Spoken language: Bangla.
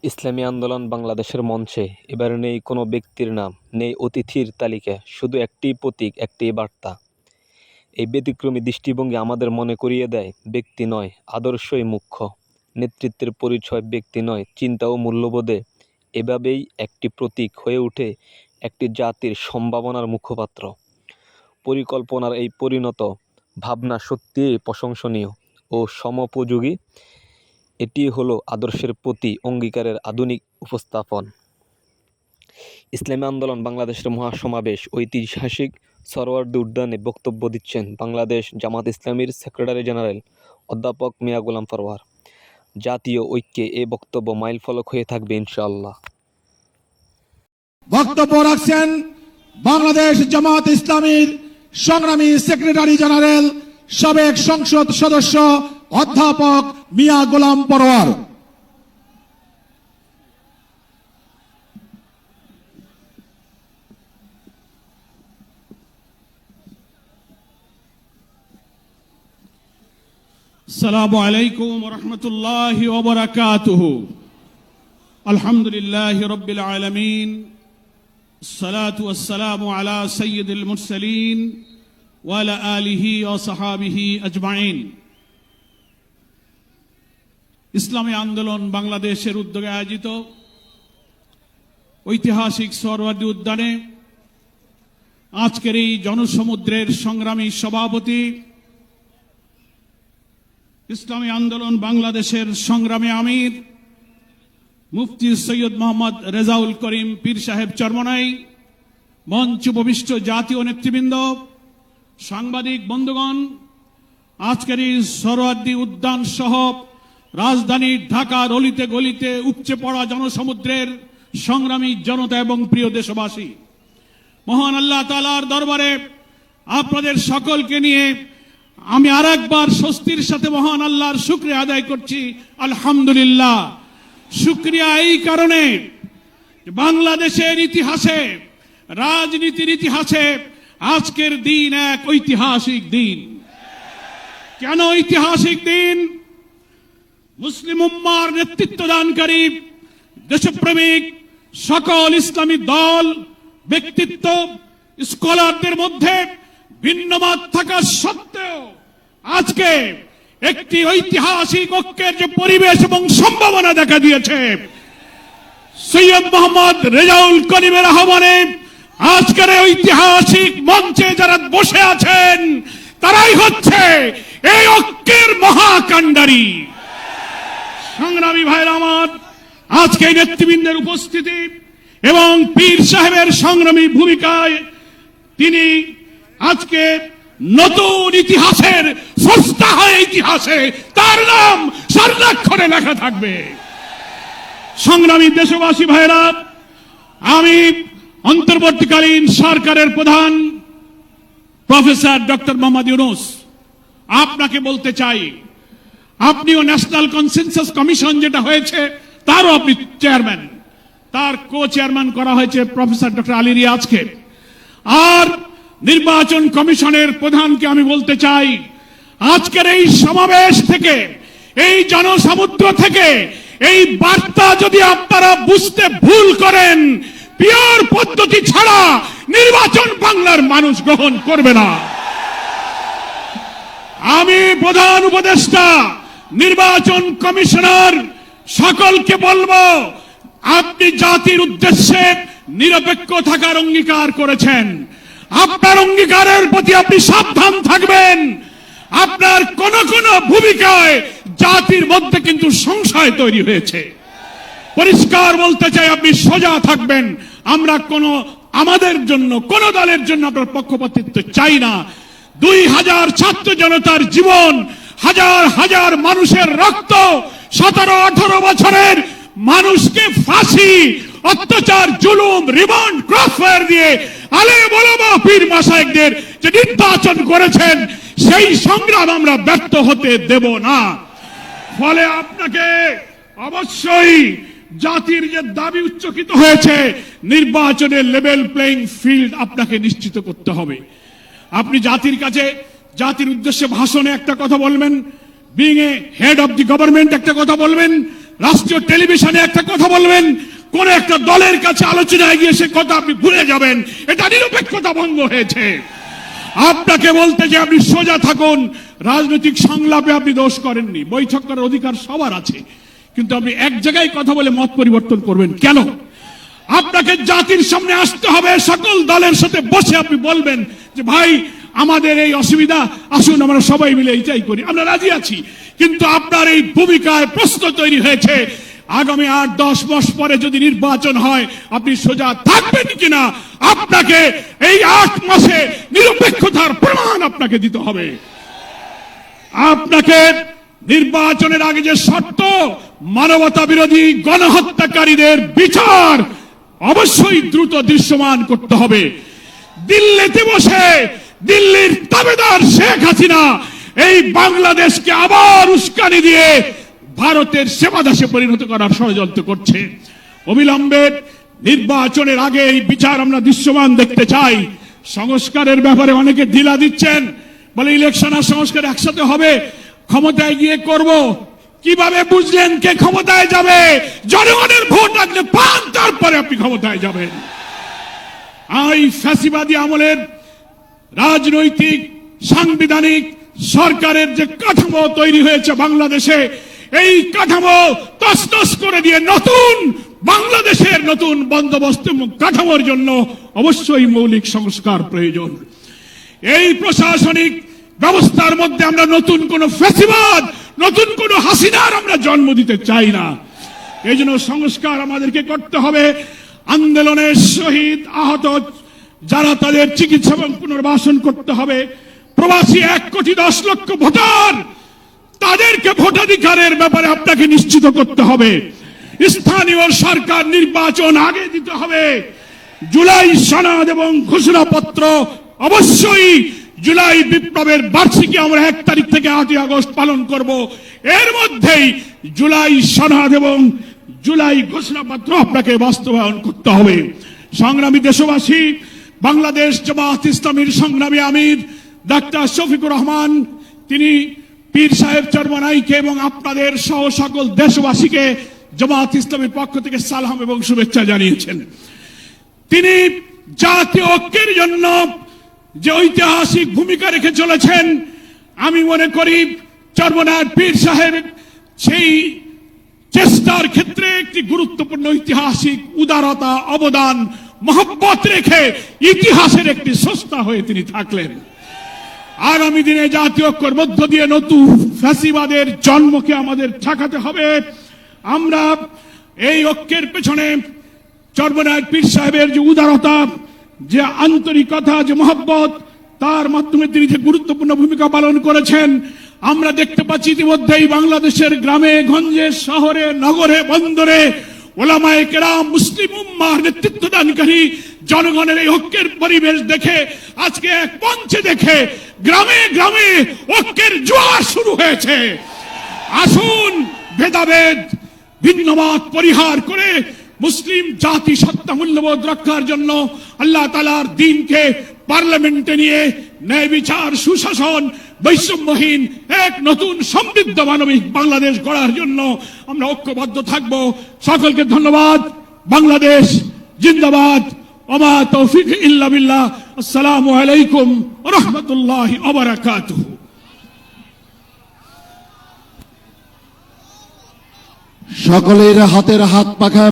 ইসলামী আন্দোলন বাংলাদেশের মঞ্চে এবার নেই কোনো ব্যক্তির নাম, নেই অতিথির তালিকা, শুধু একটিই প্রতীক, একটিই বার্তা। এই ব্যতিক্রমী দৃষ্টিভঙ্গি আমাদের মনে করিয়ে দেয়, ব্যক্তি নয়, আদর্শই মুখ্য। নেতৃত্বের পরিচয় ব্যক্তি নয়, চিন্তা ও মূল্যবোধে। এভাবেই একটি প্রতীক হয়ে ওঠে একটি জাতির সম্ভাবনার মুখপাত্র। পরিকল্পনার এই পরিণত ভাবনা সত্যিই প্রশংসনীয় ও সমোপযোগী। এটি হলো আদর্শের প্রতি অঙ্গীকারের আধুনিক উপস্থাপন। ইসলামী আন্দোলন বাংলাদেশের মহাসমাবেশ ঐতিহাসিক সরওয়ার্দী উদ্যানে বক্তব্য দিচ্ছেন বাংলাদেশ জামাত ইসলামীর সেক্রেটারি জেনারেল অধ্যাপক মিয়া গোলাম পরোয়ার। জাতীয় ঐক্যে এ বক্তব্য মাইলফলক হয়ে থাকবে ইনশাআল্লাহ। বক্তব্য রাখছেন বাংলাদেশ জামাত ইসলামীর সংগ্রামী সেক্রেটারি জেনারেল সাবেক সংসদ সদস্য অধ্যাপক মিয়া গোলাম পরোয়ার। السلام عليكم ورحمة الله وبركاته. الحمد لله رب العالمين، الصلاة والسلام على سيد المرسلين وعلى آله وصحابه أجمعين. ইসলামী আন্দোলন বাংলাদেশের উদ্যোগে আয়োজিত ঐতিহাসিক সরওয়ার্দী উদ্যানে আজকের এই জনসমুদ্রের সংগ্রামী সভাপতি, ইসলামী আন্দোলন বাংলাদেশের সংগ্রামী আমির মুফতি সৈয়দ মোহাম্মদ রেজাউল করিম পীর সাহেব চরমনাই, মঞ্চ উপবিষ্ট জাতীয় নেতৃবৃন্দ, সাংবাদিক বন্ধুগণ, আজকের এই সরওয়ার্দী উদ্যান সহ রাজধানী ঢাকার অলিতে গলিতে উপচে পড়া জনসমুদ্রের সংগ্রামী জনতা এবং প্রিয় দেশবাসী, মহান আল্লাহ তাআলার দরবারে আপনাদের সকলকে নিয়ে আমি আরেকবার স্বস্তির সাথে মহান আল্লাহর শুকরিয়া আদায় করছি। আলহামদুলিল্লাহ। শুকরিয়া এই কারণে, বাংলাদেশের ইতিহাসে, রাজনীতির ইতিহাসে আজকের দিন এক ঐতিহাসিক দিন। কেন ঐতিহাসিক দিন? মুসলিম উম্মার নেতৃত্ব দানকারী দেশপ্রেমিক সকল ইসলামী দল, ব্যক্তিত্ব, স্কলারদের মধ্যে ভিন্নমত থাকা সত্ত্বেও আজকে একটি ঐতিহাসিক ঐক্যের যে পরিবেশ এবং সম্ভাবনা দেখা দিয়েছে, সৈয়দ মোহাম্মদ রেজাউল করিমের আহ্বানে আজকের ঐতিহাসিক মঞ্চে যারা বসে আছেন তারাই হচ্ছে এই ঐক্যের মহাকাণ্ডারী। সংগ্রামী ভাইরা আমার, আজকে নেতৃবৃন্দের উপস্থিতি এবং পীর সাহেবের সংগ্রামী ভূমিকায় তিনি আজকে নতুন ইতিহাসের স্রষ্টা হয়ে ইতিহাসে তার নাম স্বর্ণাক্ষরে লেখা থাকবে। সংগ্রামী দেশবাসী ভাইরা, আমি অন্তর্বর্তীকালীন সরকারের প্রধান প্রফেসর ডক্টর মোহাম্মদ ইউনূস আপনাকে বলতে চাই, আপনিও ন্যাশনাল কনসেনসাস কমিশন যেটা হয়েছে তারও আপনি চেয়ারম্যান, তার কো চেয়ারম্যান করা হয়েছে প্রফেসর ডক্টর আলী রিয়াজকে। আর নির্বাচন কমিশনের প্রধানকে আমি বলতে চাই, আজকের এই সমাবেশ থেকে, এই জনসমুদ্র থেকে এই বার্তা যদি আপনারা বুঝতে ভুল করেন, পিওর পদ্ধতি ছাড়া নির্বাচন বাংলার মানুষ গ্রহণ করবে না। আমি প্রধান উপদেষ্টা, নির্বাচন কমিশনার সকলকে বলবো, আপনি জাতির উদ্দেশ্যে নিরপেক্ষ থাকার অঙ্গীকার করেছেন। আপনার অঙ্গীকারের প্রতি আপনি সাবধান থাকবেন। আপনার কোন কোন ভূমিকায় জাতির মধ্যে কিন্তু সংশয় তৈরি হয়েছে। পরিষ্কার বলতে চাই, আপনি সোজা থাকবেন। আমরা আমাদের জন্য, কোন দলের জন্য আপনার পক্ষপাতিত্ব চাই না। 2000 ছাত্র জনতার জীবন, হাজার হাজার মানুষের রক্ত, 17-18 বছরের মানুষকে ফাঁসি, অত্যাচার, জুলুম, রিমান্ড, ক্রসফায়ার দিয়ে আলেম ওলামা পীর মাশায়েখদের যে নির্বাচন করেছেন, সেই সংগ্রাম আমরা ব্যর্থ হতে দেব না। ফলে আপনাকে অবশ্যই জাতির যে দাবি উচ্চকিত হয়েছে, নির্বাচনের লেভেল প্লেইং ফিল্ড আপনাকে নিশ্চিত করতে হবে। আপনি জাতির কাছে, জাতির উদ্দেশ্যে ভাষণে একটা কথা বলবেন, being a head of the government একটা কথা বলবেন, রাষ্ট্রীয় টেলিভিশনে একটা কথা বলবেন, কোন একটা দলের কাছে আলোচনায় গিয়ে সে কথা আপনি ভুলে যাবেন, এটা নিরপেক্ষতা ভঙ্গ হয়েছে। আপনাকে বলতে যে আপনি সোজা থাকুন, রাজনৈতিক সংলাপে আপনি দোষ করেননি, বৈঠক করার অধিকার সবার আছে, কিন্তু আপনি এক জায়গায় কথা বলে মত পরিবর্তন করবেন কেন? আপনাকে জাতির সামনে আসতে হবে, সকল দলের সাথে বসে আপনি বলবেন যে ভাই আমাদের এই অসুবিধা, আসুন আমরা সবাই মিলে এইটাই করি, আমরা রাজি আছি। কিন্তু আপনার এই ভূমিকায় প্রশ্ন তৈরি হয়েছে, আগামী 8-10 মাস পরে যদি নির্বাচন হয় আপনি সোজা থাকবেন কিনা, আপনাকে এই 8 মাসে নিরপেক্ষতার প্রমাণ আপনাকে দিতে হবে। আপনাকে নির্বাচনের আগে যে শর্ত, মানবতা বিরোধী গণহত্যাকারীদের বিচার অবশ্যই দ্রুত দৃশ্যমান করতে হবে। দিল্লিতে বসে দিল্লির তাবেদার শেখ হাসিনা এই বাংলাদেশকে আবার উস্কানি দিয়ে ভারতের সেবাদাসে পরিণত করার ষড়যন্ত্র করছে। অবিলম্বে নির্বাচনের আগে এই বিচার আমরা দৃশ্যমান দেখতে চাই। সংস্কারের ব্যাপারে অনেকে ঢিলা দিচ্ছেন, বলে ইলেকশন আর সংস্কার একসাথে হবে, ক্ষমতায় গিয়ে করব। কিভাবে বুঝলেন কে ক্ষমতায় যাবে? জনগণের ভোট লাগলে পান, তারপরে আপনি ক্ষমতায় যাবেন। এই ফ্যাসিবাদী আমলের রাজনৈতিক সাংবিধানিক সরকারের যে কাঠামো তৈরি হয়েছে বাংলাদেশে, এই কাঠামো তছনছ করে দিয়ে নতুন বাংলাদেশের নতুন বন্দোবস্ত কাঠামোর জন্য অবশ্যই মৌলিক সংস্কার প্রয়োজন। এই প্রশাসনিক ব্যবস্থার মধ্যে আমরা নতুন কোন ফ্যাসিবাদ, নতুন কোন হাসিনার আমরা জন্ম দিতে চাই না। এই জন্য সংস্কার আমাদেরকে করতে হবে। আন্দোলনের শহীদ আহত যারা, তাদের চিকিৎসা এবং পুনর্বাসন করতে হবে। প্রবাসী 1,10,00,000 ভোটার, তাদেরকে ভোটাধিকারের ব্যাপারে আপনাকে নিশ্চিত করতে হবে। স্থানীয় সরকার নির্বাচন আগে দিতে হবে। জুলাই সনদ এবং ঘোষণাপত্র অবশ্যই, জুলাই বিপ্লবের বার্ষিকী আমরা 1 তারিখ থেকে 8ই আগস্ট পালন করব। এর মধ্যেই জুলাই সনদ এবং জুলাই ঘোষণাপত্র আপনাকে বাস্তবায়ন করতে হবে। সংগ্রামী দেশবাসী, বাংলাদেশ জামাত ইসলামীর সংগ্রামী আমির ডাক্তার শফিকুর রহমান, তিনি পীর সাহেব চরমনাইকে এবং আপনাদের সহ সকল দেশবাসীকে জামাত ইসলামীর পক্ষ থেকে সালাম এবং শুভেচ্ছা জানিয়েছেন। তিনি জাতীয় ঐক্যের জন্য যে ঐতিহাসিক ভূমিকা রেখে চলেছেন, আমি মনে করি চরমনার পীর সাহেব সেই চেষ্টার ক্ষেত্রে একটি গুরুত্বপূর্ণ ঐতিহাসিক উদারতা, অবদান, মহব্বত রেখে ইতিহাসের একটি স্রষ্টা হয়ে তিনি থাকলেন। আগামী দিনে জাতীয় ঐক্যের মধ্য দিয়ে নতুন ফ্যাসিবাদের জন্মকে আমাদের ঠেকাতে হবে। আমরা এই ঐক্যের পেছনে চরমনার পীর সাহেবের যে উদারতা, যে আন্তরিকতা, যে মহব্বত, তার মাধ্যমে তিনি যে গুরুত্বপূর্ণ ভূমিকা পালন করেছেন, আমরা দেখতে পাচ্ছি ইতিমধ্যেই বাংলাদেশের গ্রামে গঞ্জে, শহরে, নগরে, বন্দরে ওলামায়ে কেরাম, মুসলিম উম্মাহর নেতৃত্বদানকারী জনগণের এই ঐক্যের পরিবেশ দেখে, আজকে এক মঞ্চে দেখে গ্রামে গ্রামে ঐক্যের জোয়ার শুরু হয়েছে। আসুন ভেদাভেদ, ভিন্নমত পরিহার করে মুসলিম জাতি সত্তা মূল্যবোধ রক্ষার জন্য আল্লাহ তাআলার দ্বীনকে পার্লামেন্টে নিয়ে ন্যায় বিচার, সুশাসন, বৈষম্যহীন এক নতুন সমৃদ্ধ মানবিক বাংলাদেশ গড়ার জন্য আমরা ঐক্যবদ্ধ থাকব। সকলকে ধন্যবাদ। বাংলাদেশ জিন্দাবাদ। ওমা তৌফিক ইল্লা বিল্লাহ। আসসালামু আলাইকুম ওয়া রাহমাতুল্লাহি ওয়া বারাকাতুহু। সকলের হাতের হাত পাখা